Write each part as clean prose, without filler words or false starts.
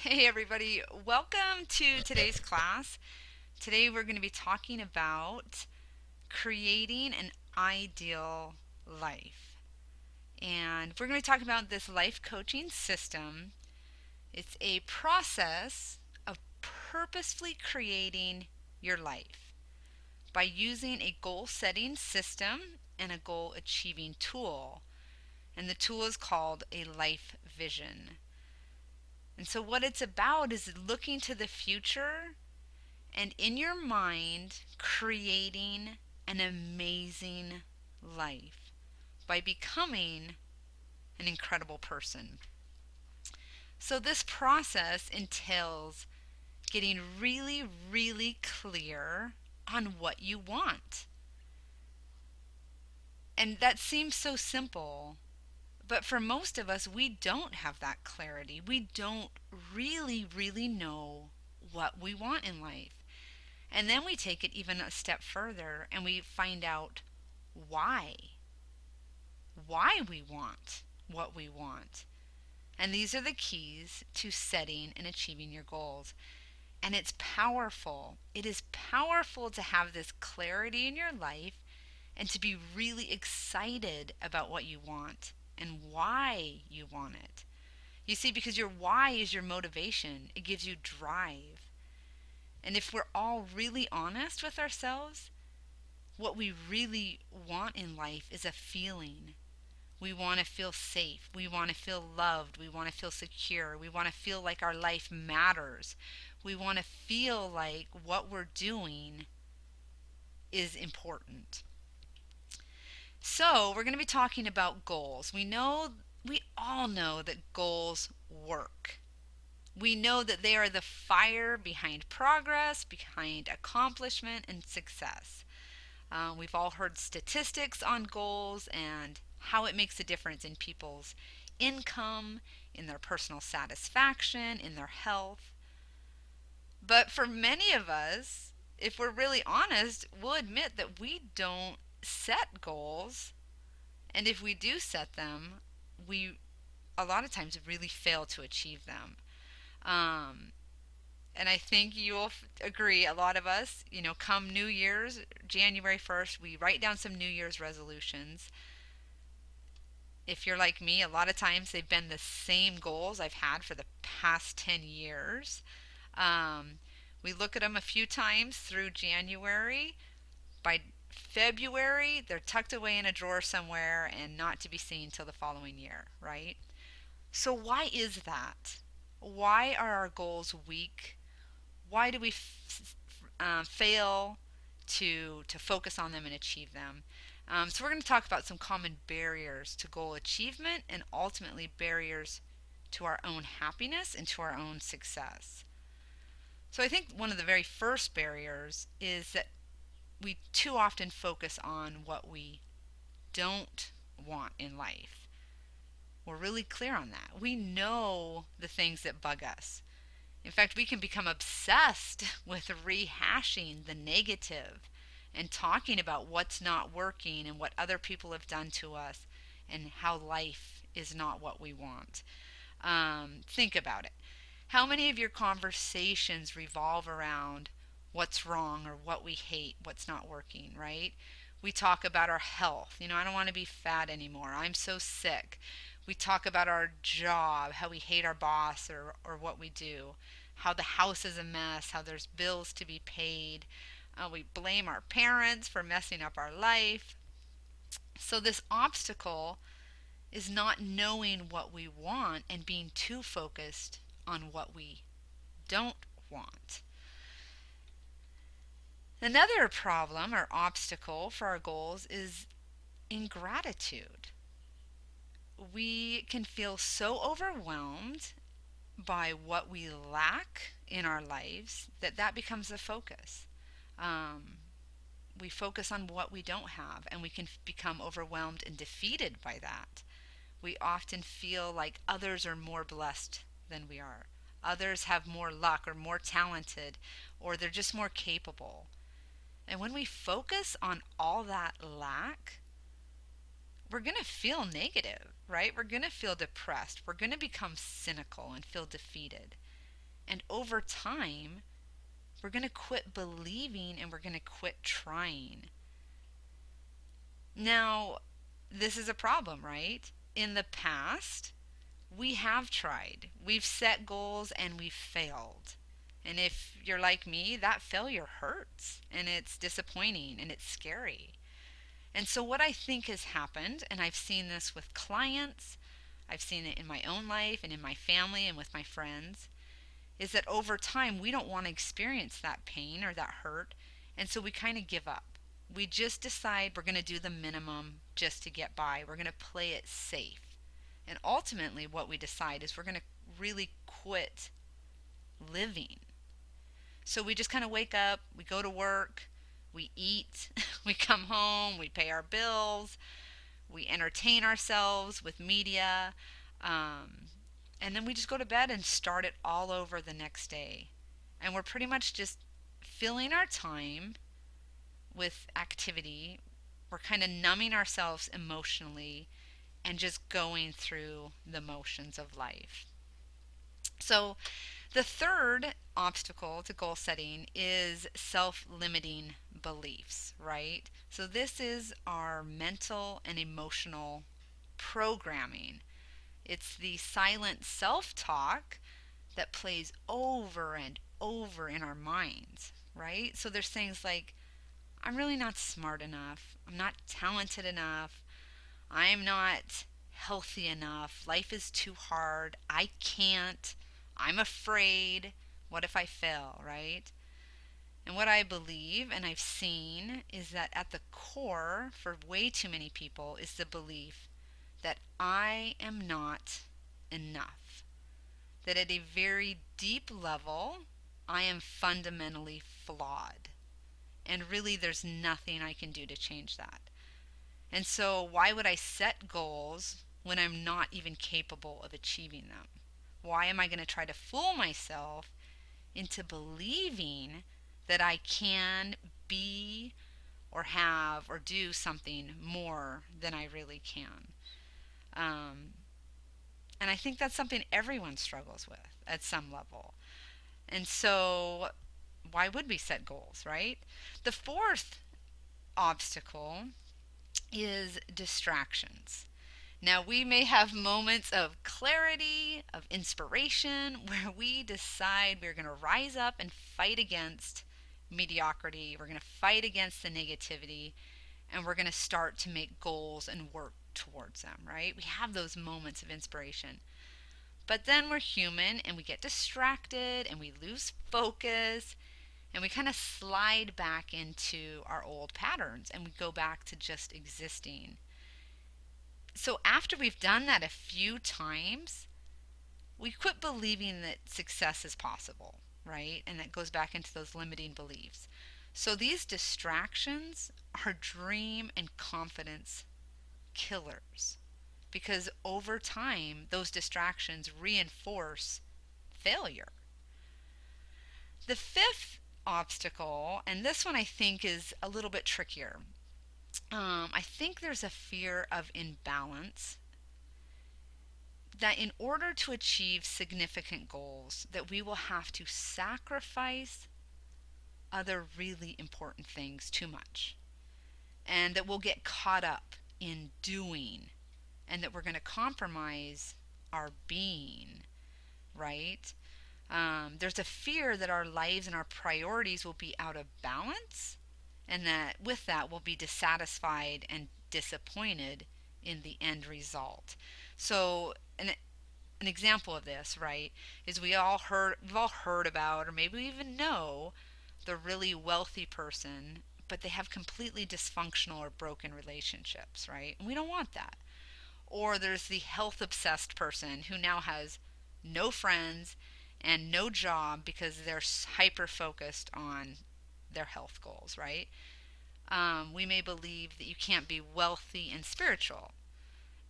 Hey everybody, welcome to today's class. Today we're going to be talking about creating an ideal life. And we're going to be talking about this life coaching system. It's a process of purposefully creating your life by using a goal setting system and a goal achieving tool. And the tool is called a life vision. And so, what it's about is looking to the future and in your mind creating an amazing life by becoming an incredible person. So, this process entails getting really, really clear on what you want. And that seems so simple, but for most of us, we don't have that clarity. We don't really, really know what we want in life. And then we take it even a step further and we find out why. Why we want what we want. And these are the keys to setting and achieving your goals. And it's powerful. It is powerful to have this clarity in your life and to be really excited about what you want and why you want it. You see, because your why is your motivation, it gives you drive. And if we're all really honest with ourselves, what we really want in life is a feeling. We want to feel safe. We want to feel loved. We want to feel secure. We want to feel like our life matters. We want to feel like what we're doing is important. So, we're going to be talking about goals. We all know that goals work. We know that they are the fire behind progress, behind accomplishment and success. We've all heard statistics on goals and how it makes a difference in people's income, in their personal satisfaction, in their health. But for many of us, if we're really honest, we'll admit that we don't set goals. And if we do set them, we a lot of times really fail to achieve them. Um, and I think you'll agree, a lot of us, come New Year's, January 1st, we write down some New Year's resolutions. If you're like me, a lot of times they've been the same goals I've had for the past 10 years. Um, we look at them a few times through January. By February, they're tucked away in a drawer somewhere and not to be seen till the following year, right? So, why is that? Why are our goals weak? Why do we fail to focus on them and achieve them? So we're going to talk about some common barriers to goal achievement and ultimately barriers to our own happiness and to our own success. So I think one of the very first barriers is that we too often focus on what we don't want in life. We're really clear on that. We know the things that bug us. In fact, we can become obsessed with rehashing the negative and talking about what's not working and what other people have done to us and how life is not what we want. Think about it. How many of your conversations revolve around what's wrong or what we hate, what's not working, right? We talk about our health. I don't want to be fat anymore. I'm so sick. We talk about our job, how we hate our boss or what we do, how the house is a mess, how there's bills to be paid. We blame our parents for messing up our life. So, this obstacle is not knowing what we want and being too focused on what we don't want. Another problem or obstacle for our goals is ingratitude. We can feel so overwhelmed by what we lack in our lives that becomes the focus. Um, we focus on what we don't have, and we can become overwhelmed and defeated by that. We often feel like others are more blessed than we are. Others have more luck or more talented, or they're just more capable. And when we focus on all that lack, we're going to feel negative, right? We're going to feel depressed. We're going to become cynical and feel defeated. And over time, we're going to quit believing and we're going to quit trying. Now, this is a problem, right? In the past, we have tried. We've set goals and we've failed. And if you're like me, that failure hurts and it's disappointing and it's scary. And so, what I think has happened, and I've seen this with clients, I've seen it in my own life and in my family and with my friends, is that over time we don't want to experience that pain or that hurt. And so we kind of give up. We just decide we're going to do the minimum just to get by. We're going to play it safe. And ultimately, what we decide is we're going to really quit living. So we just kind of wake up, we go to work, we eat, we come home, we pay our bills, we entertain ourselves with media, um, and then we just go to bed and start it all over the next day. And we're pretty much just filling our time with activity. We're kind of numbing ourselves emotionally and just going through the motions of life. So, the third obstacle to goal setting is self limiting beliefs, right? So, this is our mental and emotional programming. It's the silent self talk that plays over and over in our minds, right? So, there's things like, I'm really not smart enough, I'm not talented enough, I'm not healthy enough. Life is too hard. I can't. I'm afraid. What if I fail, right? And what I believe and I've seen is that at the core for way too many people is the belief that I am not enough. That at a very deep level, I am fundamentally flawed. And really, there's nothing I can do to change that. And so, why would I set goals when I'm not even capable of achieving them? Why am I going to try to fool myself into believing that I can be or have or do something more than I really can? Um, and I think that's something everyone struggles with at some level. And so, why would we set goals, right? The fourth obstacle is distractions. Now, we may have moments of clarity, of inspiration, where we decide we're going to rise up and fight against mediocrity. We're going to fight against the negativity, and we're going to start to make goals and work towards them, right? We have those moments of inspiration. But then we're human and we get distracted and we lose focus and we kind of slide back into our old patterns and we go back to just existing. So after we've done that a few times, we quit believing that success is possible, right? And that goes back into those limiting beliefs. So these distractions are dream and confidence killers because over time, those distractions reinforce failure. The fifth obstacle, and this one I think is a little bit trickier. I think there's a fear of imbalance that in order to achieve significant goals that we will have to sacrifice other really important things too much and that we'll get caught up in doing and that we're going to compromise our being, right? There's a fear that our lives and our priorities will be out of balance and that with that we'll be dissatisfied and disappointed in the end result. So an example of this, right, is we've all heard about or maybe we even know the really wealthy person, but they have completely dysfunctional or broken relationships, right? And we don't want that. Or there's the health obsessed person who now has no friends and no job because they're hyper focused on their health goals, right? We may believe that you can't be wealthy and spiritual,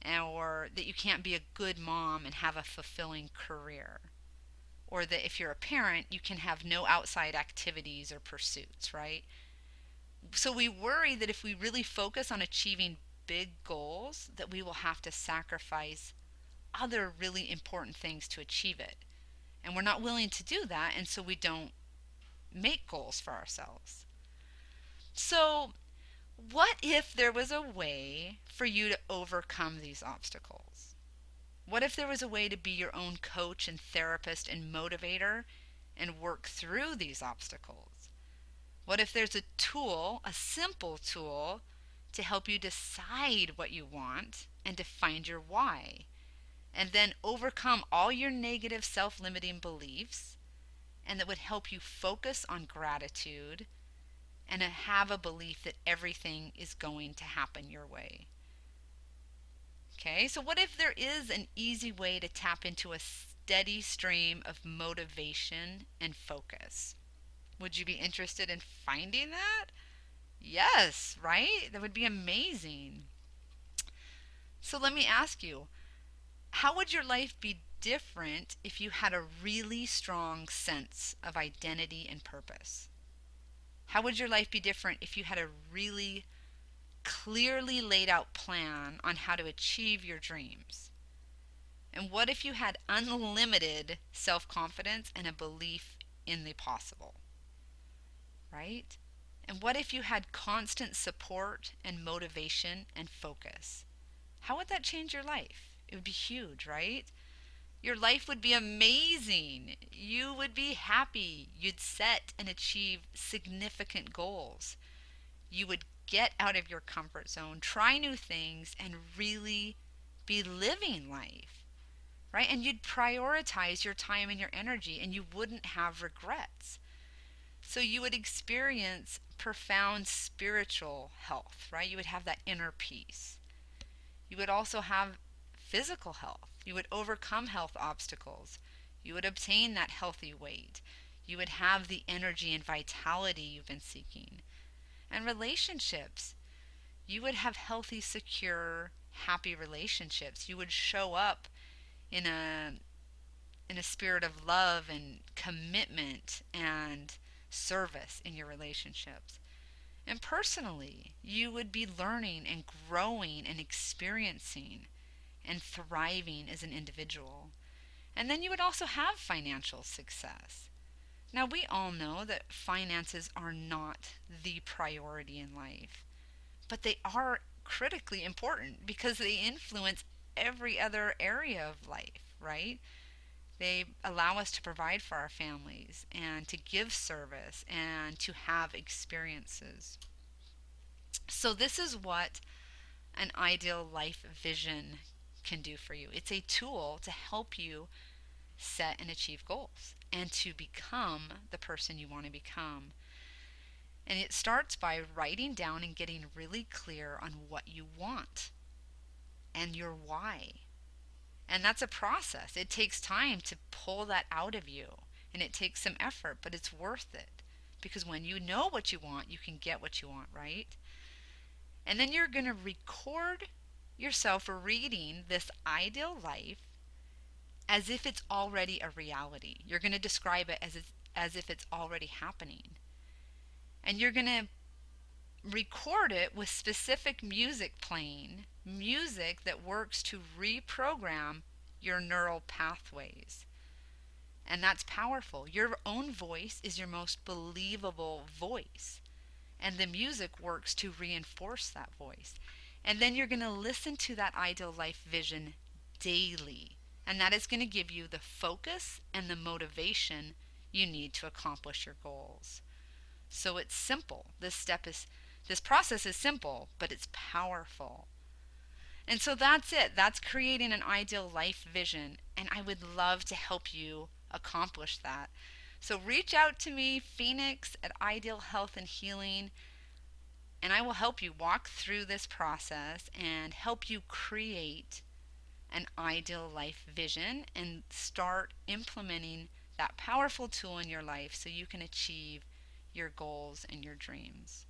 or that you can't be a good mom and have a fulfilling career, or that if you're a parent, you can have no outside activities or pursuits, right? So we worry that if we really focus on achieving big goals, that we will have to sacrifice other really important things to achieve it. And we're not willing to do that, and so we don't make goals for ourselves. So, what if there was a way for you to overcome these obstacles? What if there was a way to be your own coach and therapist and motivator and work through these obstacles? What if there's a tool, a simple tool, to help you decide what you want and to find your why? And then overcome all your negative self limiting beliefs, and that would help you focus on gratitude and have a belief that everything is going to happen your way. Okay, so what if there is an easy way to tap into a steady stream of motivation and focus? Would you be interested in finding that? Yes, right? That would be amazing. So let me ask you, how would your life be different if you had a really strong sense of identity and purpose? How would your life be different if you had a really clearly laid out plan on how to achieve your dreams? And what if you had unlimited self confidence and a belief in the possible? Right? And what if you had constant support and motivation and focus? How would that change your life? It would be huge, right? Your life would be amazing. You would be happy. You'd set and achieve significant goals. You would get out of your comfort zone, try new things, and really be living life, right? And you'd prioritize your time and your energy, and you wouldn't have regrets. So you would experience profound spiritual health, right? You would have that inner peace. You would also have physical health. You would overcome health obstacles. You would obtain that healthy weight. You would have the energy and vitality you've been seeking. And relationships. You would have healthy, secure, happy relationships. You would show up in a spirit of love and commitment and service in your relationships. And personally, you would be learning and growing and experiencing and thriving as an individual. And then you would also have financial success. Now, we all know that finances are not the priority in life, but they are critically important because they influence every other area of life, right? They allow us to provide for our families and to give service and to have experiences. So, this is what an ideal life vision can do for you. It's a tool to help you set and achieve goals and to become the person you want to become. And it starts by writing down and getting really clear on what you want and your why. And that's a process. It takes time to pull that out of you, and it takes some effort, but it's worth it. Because when you know what you want, you can get what you want, right? And then you're going to record yourself reading this ideal life as if it's already a reality. You're going to describe it as if it's already happening. And you're going to record it with specific music playing, music that works to reprogram your neural pathways. And that's powerful. Your own voice is your most believable voice. And the music works to reinforce that voice. And then you're going to listen to that ideal life vision daily. And that is going to give you the focus and the motivation you need to accomplish your goals. So it's simple. This process is simple, but it's powerful. And so that's it. That's creating an ideal life vision. And I would love to help you accomplish that. So reach out to me, Phoenix at Ideal Health and Healing, and I will help you walk through this process and help you create an ideal life vision and start implementing that powerful tool in your life so you can achieve your goals and your dreams.